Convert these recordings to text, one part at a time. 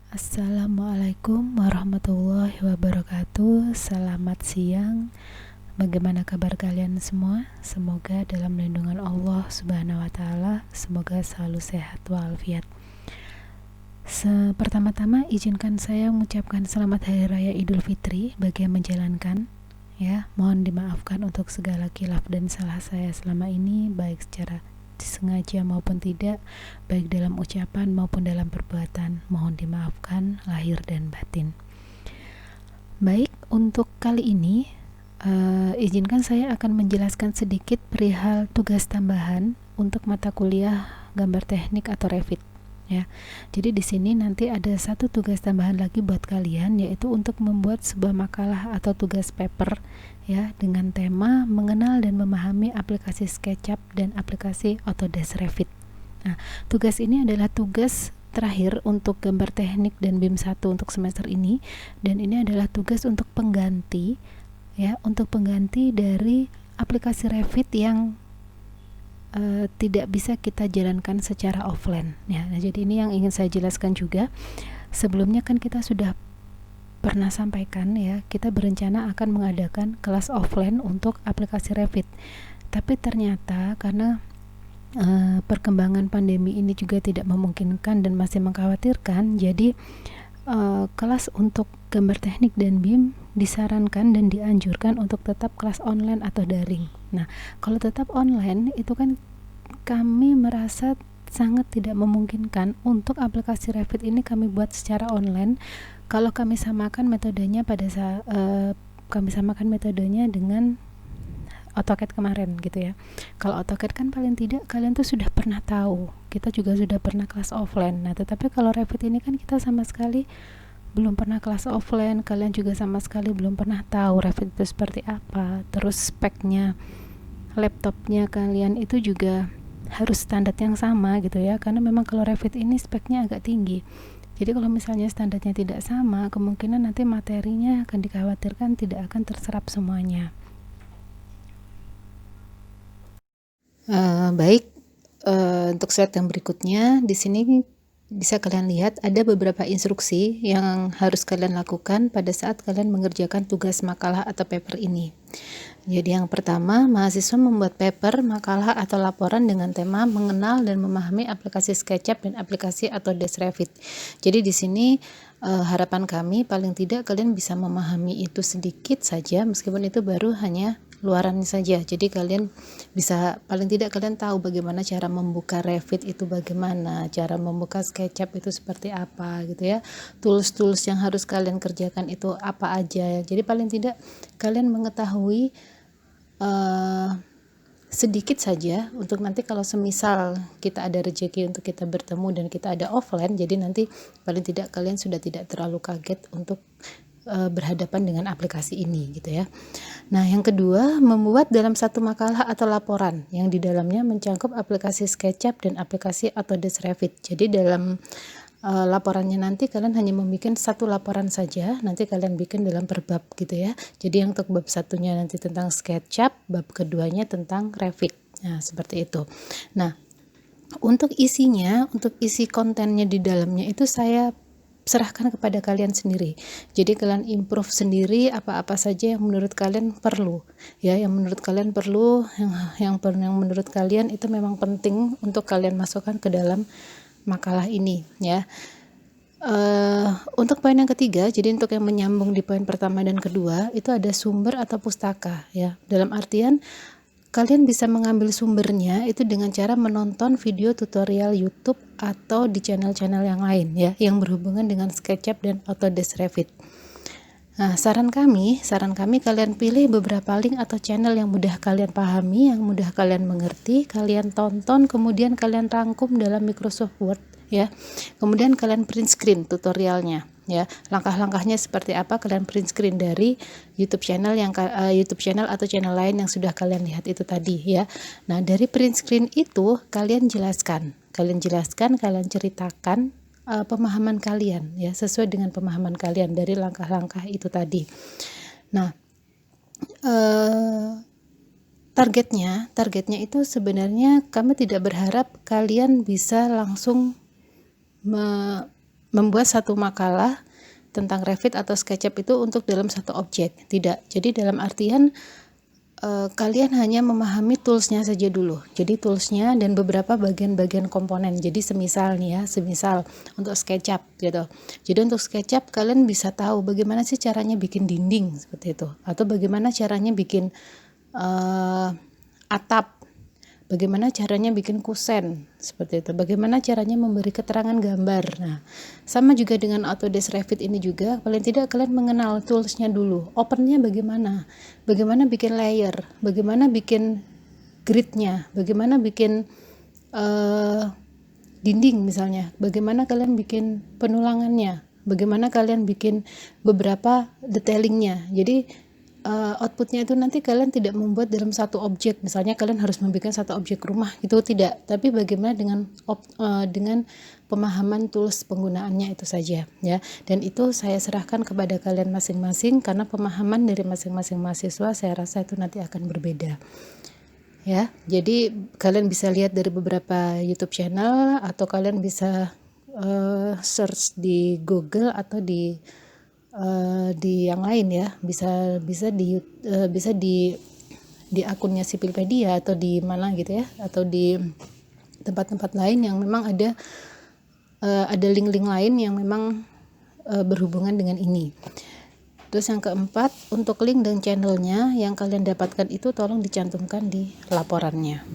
Assalamualaikum warahmatullahi wabarakatuh. Selamat siang. Bagaimana kabar kalian semua? Semoga dalam lindungan Allah Subhanahu wa taala, semoga selalu sehat walafiat. Pertama-tama izinkan saya mengucapkan selamat hari raya Idul Fitri bagi yang menjalankan. Ya, mohon dimaafkan untuk segala khilaf dan salah saya selama ini, baik secara disengaja maupun tidak, baik dalam ucapan maupun dalam perbuatan. Mohon dimaafkan lahir dan batin. Baik, untuk kali ini izinkan saya akan menjelaskan sedikit perihal tugas tambahan untuk mata kuliah gambar teknik atau Revit. Ya, jadi di sini nanti ada satu tugas tambahan lagi buat kalian, yaitu untuk membuat sebuah makalah atau tugas paper ya dengan tema mengenal dan memahami aplikasi SketchUp dan aplikasi Autodesk Revit. Nah, tugas ini adalah tugas terakhir untuk gambar teknik dan BIM 1 untuk semester ini, dan ini adalah tugas untuk pengganti ya, untuk pengganti dari aplikasi Revit yang tidak bisa kita jalankan secara offline ya. Nah, jadi ini yang ingin saya jelaskan juga. Sebelumnya kan kita sudah pernah sampaikan ya, kita berencana akan mengadakan kelas offline untuk aplikasi Revit. Tapi ternyata karena perkembangan pandemi ini juga tidak memungkinkan dan masih mengkhawatirkan, jadi kelas untuk gambar teknik dan BIM disarankan dan dianjurkan untuk tetap kelas online atau daring. Nah, kalau tetap online itu kan kami merasa sangat tidak memungkinkan untuk aplikasi Revit ini kami buat secara online. Kalau kami samakan metodenya kami samakan metodenya dengan AutoCAD kemarin gitu ya. Kalau AutoCAD kan paling tidak kalian tuh sudah pernah tahu, kita juga sudah pernah kelas offline. Nah, tetapi kalau Revit ini kan kita sama sekali belum pernah kelas offline, kalian juga sama sekali belum pernah tahu Revit itu seperti apa. Terus speknya laptopnya kalian itu juga harus standar yang sama gitu ya, karena memang kalau Revit ini speknya agak tinggi. Jadi kalau misalnya standarnya tidak sama, kemungkinan nanti materinya akan dikhawatirkan tidak akan terserap semuanya. Baik, untuk slide yang berikutnya di sini bisa kalian lihat ada beberapa instruksi yang harus kalian lakukan pada saat kalian mengerjakan tugas makalah atau paper ini. Jadi yang pertama, mahasiswa membuat paper, makalah atau laporan dengan tema mengenal dan memahami aplikasi SketchUp dan aplikasi Autodesk Revit. Jadi di sini harapan kami paling tidak kalian bisa memahami itu sedikit saja, meskipun itu baru hanya luarannya saja. Jadi kalian bisa, paling tidak kalian tahu bagaimana cara membuka Revit itu, bagaimana cara membuka SketchUp itu seperti apa gitu ya, tools-tools yang harus kalian kerjakan itu apa aja. Jadi paling tidak kalian mengetahui sedikit saja untuk nanti kalau semisal kita ada rezeki untuk kita bertemu dan kita ada offline, jadi nanti paling tidak kalian sudah tidak terlalu kaget untuk berhadapan dengan aplikasi ini gitu ya. Nah, yang kedua, membuat dalam satu makalah atau laporan yang di dalamnya mencangkup aplikasi SketchUp dan aplikasi Autodesk Revit. Jadi dalam laporannya nanti kalian hanya membuat satu laporan saja, nanti kalian bikin dalam per bab gitu ya. Jadi yang untuk bab satunya nanti tentang SketchUp, bab keduanya tentang Revit. Nah, seperti itu. Nah, untuk isinya, untuk isi kontennya di dalamnya itu saya serahkan kepada kalian sendiri. Jadi kalian improve sendiri apa-apa saja yang menurut kalian perlu ya, yang menurut kalian perlu, yang menurut kalian itu memang penting untuk kalian masukkan ke dalam makalah ini ya. Untuk poin yang ketiga, jadi untuk yang menyambung di poin pertama dan kedua, itu ada sumber atau pustaka ya. Dalam artian kalian bisa mengambil sumbernya itu dengan cara menonton video tutorial YouTube atau di channel-channel yang lain ya, yang berhubungan dengan SketchUp dan Autodesk Revit. Nah, saran kami kalian pilih beberapa link atau channel yang mudah kalian pahami, yang mudah kalian mengerti, kalian tonton, kemudian kalian rangkum dalam Microsoft Word ya. Kemudian kalian print screen tutorialnya ya, langkah-langkahnya seperti apa, kalian print screen dari YouTube channel atau channel lain yang sudah kalian lihat itu tadi ya. Nah, dari print screen itu kalian jelaskan, kalian ceritakan pemahaman kalian ya, sesuai dengan pemahaman kalian dari langkah-langkah itu tadi. Nah, targetnya itu sebenarnya kami tidak berharap kalian bisa langsung membuat satu makalah tentang Revit atau SketchUp itu untuk dalam satu objek, tidak. Jadi dalam artian kalian hanya memahami toolsnya saja dulu. Jadi toolsnya dan beberapa bagian-bagian komponen. Jadi semisal nih ya, semisal untuk SketchUp gitu. Jadi untuk SketchUp kalian bisa tahu bagaimana sih caranya bikin dinding seperti itu, atau bagaimana caranya bikin atap, bagaimana caranya bikin kusen seperti itu, bagaimana caranya memberi keterangan gambar. Nah, sama juga dengan Autodesk Revit ini juga, paling tidak kalian mengenal toolsnya dulu, opennya bagaimana bikin layer, bagaimana bikin gridnya, bagaimana bikin dinding misalnya, bagaimana kalian bikin penulangannya, bagaimana kalian bikin beberapa detailingnya. Jadi outputnya itu nanti kalian tidak membuat dalam satu objek, misalnya kalian harus membuat satu objek rumah itu tidak, tapi bagaimana dengan pemahaman tools penggunaannya itu saja ya. Dan itu saya serahkan kepada kalian masing-masing, karena pemahaman dari masing-masing mahasiswa saya rasa itu nanti akan berbeda ya. Jadi kalian bisa lihat dari beberapa YouTube channel, atau kalian bisa search di Google atau di yang lain ya, bisa di akunnya Sipilpedia atau di mana gitu ya, atau di tempat-tempat lain yang memang ada link-link lain yang memang berhubungan dengan ini. Terus yang keempat, untuk link dan channelnya yang kalian dapatkan itu tolong dicantumkan di laporannya.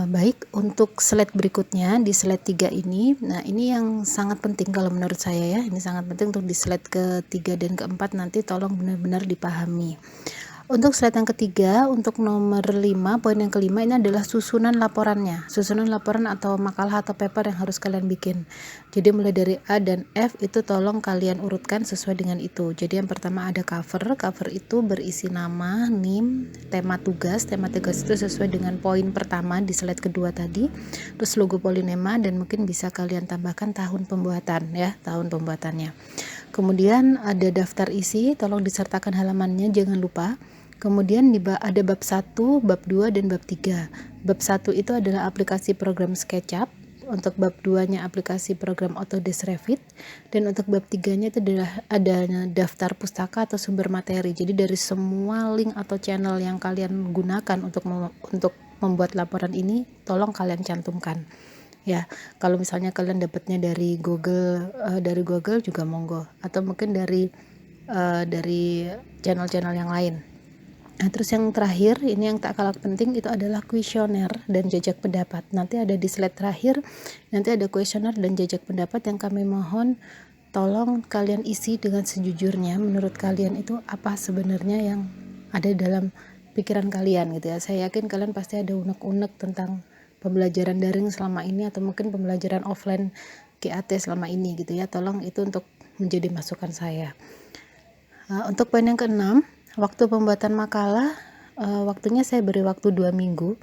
Baik, untuk slide berikutnya di slide 3 ini, nah ini yang sangat penting kalau menurut saya ya, ini sangat penting untuk di slide ke-3 dan ke-4 nanti tolong benar-benar dipahami. Untuk slide yang ketiga, untuk nomor 5, poin yang kelima, ini adalah susunan laporannya, susunan laporan atau makalah atau paper yang harus kalian bikin. Jadi mulai dari A dan F itu tolong kalian urutkan sesuai dengan itu. Jadi yang pertama ada cover itu berisi nama, NIM, tema tugas itu sesuai dengan poin pertama di slide kedua tadi, terus logo Polinema, dan mungkin bisa kalian tambahkan tahun pembuatan ya, tahun pembuatannya. Kemudian ada daftar isi, tolong disertakan halamannya, jangan lupa. Kemudian ada bab 1, bab 2, dan bab 3. Bab 1 itu adalah aplikasi program SketchUp, untuk bab 2-nya aplikasi program Autodesk Revit, dan untuk bab 3-nya itu adalah ada daftar pustaka atau sumber materi. Jadi dari semua link atau channel yang kalian gunakan untuk membuat laporan ini, tolong kalian cantumkan. Ya, kalau misalnya kalian dapatnya dari Google juga monggo, atau mungkin dari channel-channel yang lain. Nah, terus yang terakhir, ini yang tak kalah penting, itu adalah kuesioner dan jajak pendapat. Nanti ada di slide terakhir, nanti ada kuesioner dan jajak pendapat yang kami mohon tolong kalian isi dengan sejujurnya. Menurut kalian itu apa sebenarnya yang ada dalam pikiran kalian gitu ya. Saya yakin kalian pasti ada unek-unek tentang pembelajaran daring selama ini, atau mungkin pembelajaran offline GAT selama ini gitu ya. Tolong itu untuk menjadi masukan saya. Untuk poin yang keenam, waktu pembuatan makalah, waktunya saya beri waktu 2 minggu,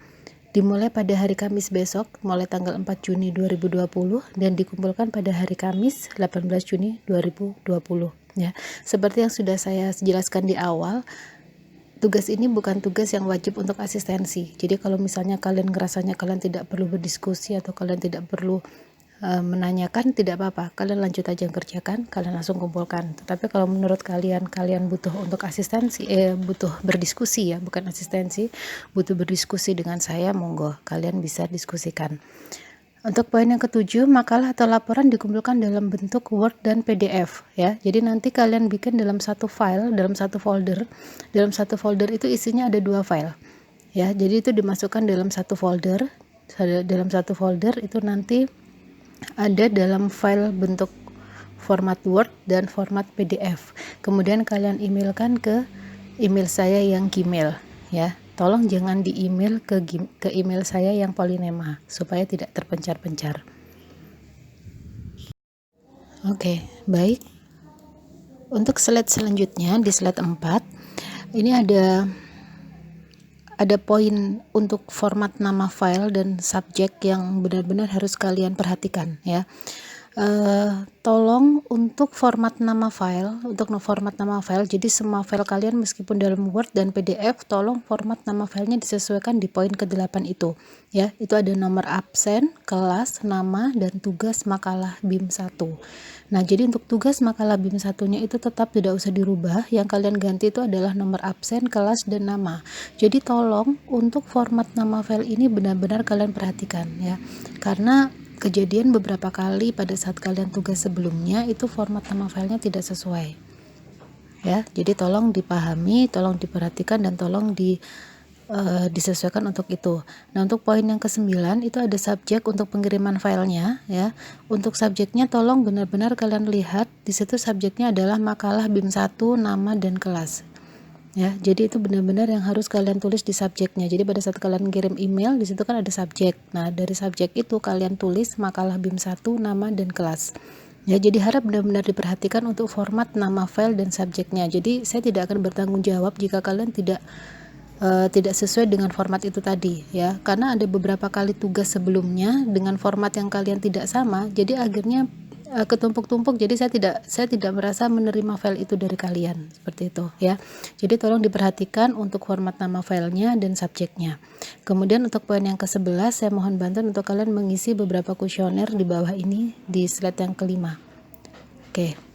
dimulai pada hari Kamis besok, mulai tanggal 4 Juni 2020, dan dikumpulkan pada hari Kamis 18 Juni 2020 ya. Seperti yang sudah saya jelaskan di awal, tugas ini bukan tugas yang wajib untuk asistensi. Jadi kalau misalnya kalian ngerasanya kalian tidak perlu berdiskusi atau kalian tidak perlu menanyakan, tidak apa-apa, kalian lanjut aja kerjakan, kalian langsung kumpulkan. Tetapi kalau menurut kalian butuh untuk asistensi, butuh berdiskusi ya, bukan asistensi, butuh berdiskusi dengan saya, monggo kalian bisa diskusikan. Untuk poin yang ketujuh, makalah atau laporan dikumpulkan dalam bentuk Word dan PDF ya. Jadi nanti kalian bikin dalam satu file, dalam satu folder. Dalam satu folder itu isinya ada 2 file ya. Jadi itu dimasukkan dalam satu folder. Dalam satu folder itu nanti ada dalam file bentuk format Word dan format PDF. Kemudian kalian emailkan ke email saya yang Gmail ya. Tolong jangan di email ke email saya yang Polinema supaya tidak terpencar-pencar. Oke, baik. Untuk slide selanjutnya di slide 4, ini ada poin untuk format nama file dan subjek yang benar-benar harus kalian perhatikan ya. Tolong untuk format nama file, jadi semua file kalian meskipun dalam Word dan PDF, tolong format nama filenya disesuaikan di poin ke-8 itu ya. Itu ada nomor absen, kelas, nama, dan tugas makalah BIM 1. Nah, jadi untuk tugas makalah BIM 1-nya itu tetap tidak usah dirubah, yang kalian ganti itu adalah nomor absen, kelas, dan nama. Jadi tolong untuk format nama file ini benar-benar kalian perhatikan ya, karena kejadian beberapa kali pada saat kalian tugas sebelumnya itu format nama filenya tidak sesuai ya. Jadi tolong dipahami, tolong diperhatikan, dan tolong disesuaikan untuk itu. Nah, untuk poin yang ke-9 itu ada subjek untuk pengiriman filenya ya. Untuk subjeknya tolong benar-benar kalian lihat di situ, subjeknya adalah makalah BIM 1, nama, dan kelas ya. Jadi itu benar-benar yang harus kalian tulis di subjeknya. Jadi pada saat kalian kirim email, di situ kan ada subjek. Nah, dari subjek itu kalian tulis makalah BIM 1, nama, dan kelas ya. Jadi harap benar-benar diperhatikan untuk format nama file dan subjeknya. Jadi saya tidak akan bertanggung jawab jika kalian tidak sesuai dengan format itu tadi ya, karena ada beberapa kali tugas sebelumnya dengan format yang kalian tidak sama, jadi akhirnya ketumpuk-tumpuk. Jadi saya tidak merasa menerima file itu dari kalian, seperti itu ya. Jadi tolong diperhatikan untuk format nama filenya dan subjeknya. Kemudian untuk poin yang ke-11, saya mohon bantuan untuk kalian mengisi beberapa kuesioner di bawah ini di slide yang kelima. Oke.